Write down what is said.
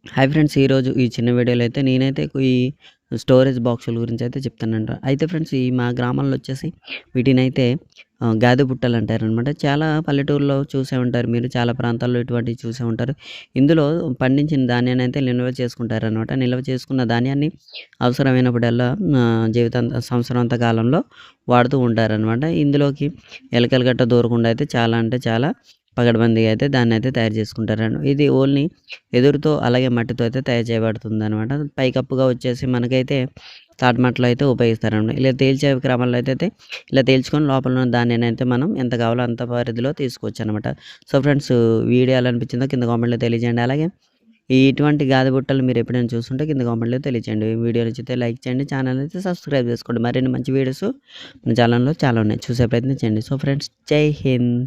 Hi friends, ఈరోజు ఈ చిన్న వీడియోలో అయితే నేనైతే ఈ స్టోరేజ్ బాక్సుల గురించి అయితే చెప్తానంట. అయితే ఫ్రెండ్స్, ఈ మా గ్రామంలో వచ్చేసి వీటినైతే గాదె బుట్టలు అంటారనమాట. చాలా పల్లెటూరులో చూసే ఉంటారు మీరు. చాలా ప్రాంతాల్లో ఇటువంటివి చూసే ఉంటారు. ఇందులో పండించిన ధాన్యాన్ని అయితే నిల్వ చేసుకుంటారనమాట. నిల్వ చేసుకున్న ధాన్యాన్ని అవసరమైనప్పుడల్లా సంవత్సరం అంత కాలంలో వాడుతూ ఉంటారనమాట. ఇందులోకి ఎలకలు గట్ట దూరకుండా అయితే చాలా అంటే చాలా పగడ్బందీగా అయితే దాన్నైతే తయారు చేసుకుంటారండి. ఇది ఓన్లీ ఎదురుతో అలాగే మట్టితో అయితే తయారు చేయబడుతుందనమాట. పైకప్పుగా వచ్చేసి మనకైతే తాటిమట్టలు అయితే ఉపయోగిస్తారనమాట. ఇలా తేల్చే క్రమంలో అయితే ఇలా తేల్చుకొని లోపల ఉన్న ధాన్యాన్ని అయితే మనం ఎంత కావాలో అంత పరిధిలో తీసుకోవచ్చనమాట. సో ఫ్రెండ్స్, వీడియో ఎలా అనిపించిందో కింద కామెంట్‌లో తెలియజేయండి. అలాగే ఇటువంటి గాది బుట్టలు మీరు ఎప్పుడైనా చూస్తుంటే కింద కామెంట్‌లో తెలియజేయండి. వీడియో నచ్చితే లైక్ చేయండి. ఛానల్ అయితే సబ్స్క్రైబ్ చేసుకోండి. మరిన్ని మంచి వీడియోస్ మన ఛానల్‌లో చాలా ఉన్నాయి. చూసే ప్రయత్నం చేయండి. సో ఫ్రెండ్స్, జై హింద్.